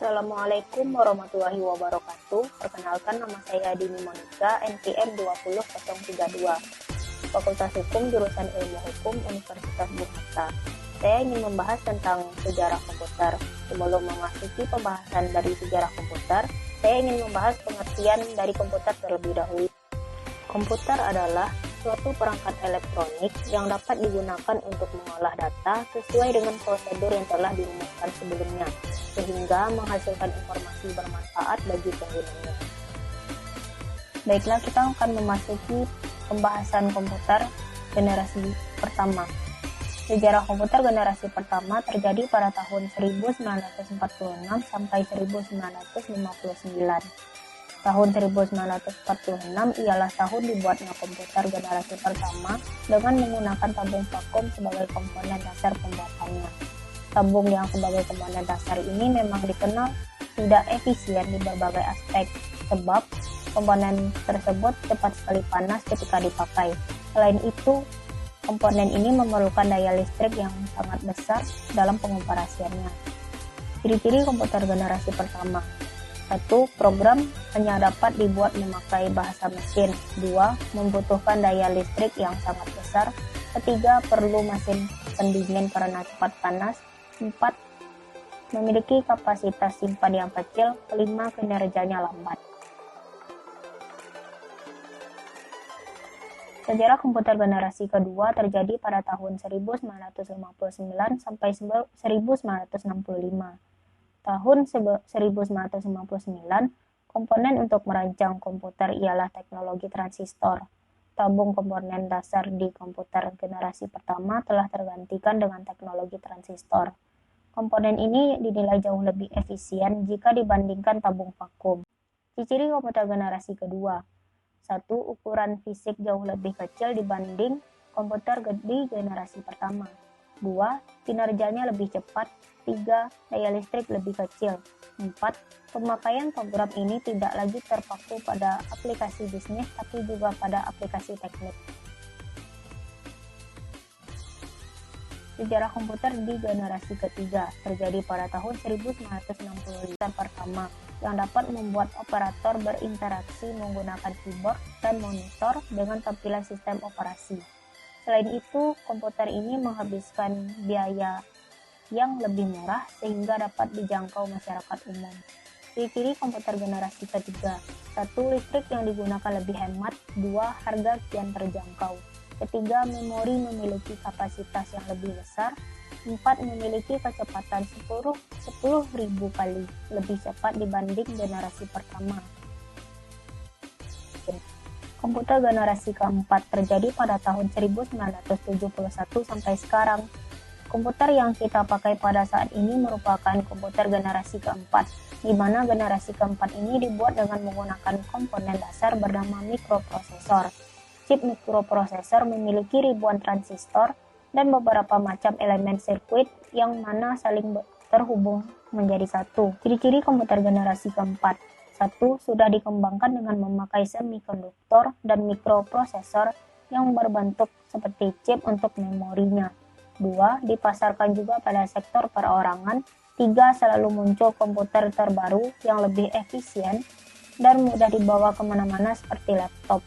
Assalamualaikum warahmatullahi wabarakatuh. Perkenalkan, nama saya Dini Monica, NPM 20032, Fakultas Hukum Jurusan Ilmu Hukum Universitas Bung Hatta. Saya ingin membahas tentang sejarah komputer. Sebelum memasuki pembahasan dari sejarah komputer, saya ingin membahas pengertian dari komputer terlebih dahulu. Komputer adalah suatu perangkat elektronik yang dapat digunakan untuk mengolah data sesuai dengan prosedur yang telah dirumuskan sebelumnya, sehingga menghasilkan informasi bermanfaat bagi penggunanya. Baiklah, kita akan memasuki pembahasan komputer generasi pertama. Sejarah komputer generasi pertama terjadi pada tahun 1946 sampai 1959. Tahun 1946 ialah tahun dibuatnya komputer generasi pertama dengan menggunakan tabung vakum sebagai komponen dasar pembuatannya. Tabung yang sebagai komponen dasar ini memang dikenal tidak efisien di berbagai aspek, sebab komponen tersebut cepat sekali panas ketika dipakai. Selain itu, komponen ini memerlukan daya listrik yang sangat besar dalam pengoperasiannya. Ciri-ciri komputer generasi pertama: 1. Program hanya dapat dibuat memakai bahasa mesin. 2. Membutuhkan daya listrik yang sangat besar. 3. Perlu mesin pendingin karena cepat panas. 4. Memiliki kapasitas simpan yang kecil. 5. Kinerjanya lambat. Sejarah komputer generasi kedua terjadi pada tahun 1959 sampai 1965. Tahun 1959, komponen untuk merancang komputer ialah teknologi transistor. Tabung komponen dasar di komputer generasi pertama telah tergantikan dengan teknologi transistor. Komponen ini dinilai jauh lebih efisien jika dibandingkan tabung vakum. Ciri komputer generasi kedua: 1. Ukuran fisik jauh lebih kecil dibanding komputer di generasi pertama. 2. Kinerjanya lebih cepat. 3. Daya listrik lebih kecil. 4. Pemakaian program ini tidak lagi terpaku pada aplikasi bisnis, tapi juga pada aplikasi teknik. Sejarah komputer di generasi ketiga terjadi pada tahun 1965 pertama, yang dapat membuat operator berinteraksi menggunakan keyboard dan monitor dengan tampilan sistem operasi. Selain itu, komputer ini menghabiskan biaya yang lebih murah sehingga dapat dijangkau masyarakat umum. Ciri-ciri komputer generasi ketiga: 1. Listrik yang digunakan lebih hemat. 2. Harga kian terjangkau. 3. Memori memiliki kapasitas yang lebih besar. 4. Memiliki kecepatan 10.000 kali lebih cepat dibanding generasi pertama. Komputer generasi keempat terjadi pada tahun 1971 sampai sekarang. Komputer yang kita pakai pada saat ini merupakan komputer generasi keempat, di mana generasi keempat ini dibuat dengan menggunakan komponen dasar bernama mikroprosesor. Chip mikroprosesor memiliki ribuan transistor dan beberapa macam elemen sirkuit yang mana saling terhubung menjadi satu. Ciri-ciri komputer generasi keempat: 1. Sudah dikembangkan dengan memakai semikonduktor dan mikroprosesor yang berbentuk seperti chip untuk memorinya. 2. Dipasarkan juga pada sektor perorangan. 3. Selalu muncul komputer terbaru yang lebih efisien dan mudah dibawa kemana-mana seperti laptop.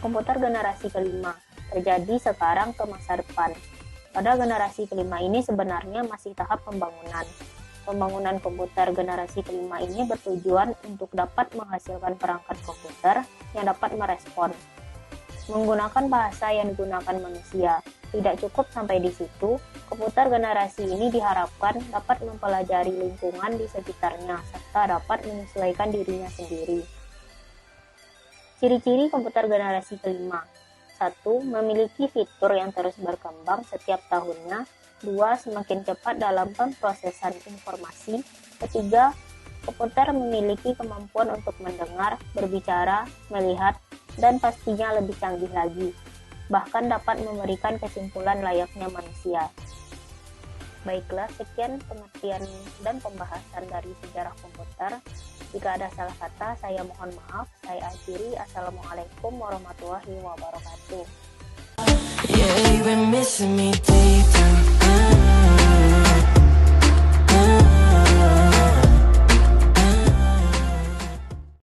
Komputer generasi kelima terjadi sekarang ke masa depan. Pada generasi kelima ini sebenarnya masih tahap pembangunan. Pembangunan komputer generasi kelima ini bertujuan untuk dapat menghasilkan perangkat komputer yang dapat merespon menggunakan bahasa yang digunakan manusia. Tidak cukup sampai di situ, komputer generasi ini diharapkan dapat mempelajari lingkungan di sekitarnya serta dapat menyesuaikan dirinya sendiri. Ciri-ciri komputer generasi kelima: 1. Memiliki fitur yang terus berkembang setiap tahunnya. 2. Semakin cepat dalam pemrosesan informasi. 3. Komputer memiliki kemampuan untuk mendengar, berbicara, melihat, dan pastinya lebih canggih lagi. Bahkan dapat memberikan kesimpulan layaknya manusia. Baiklah, sekian pengertian dan pembahasan dari sejarah komputer. Jika ada salah kata, saya mohon maaf. Saya akhiri. Assalamualaikum warahmatullahi wabarakatuh.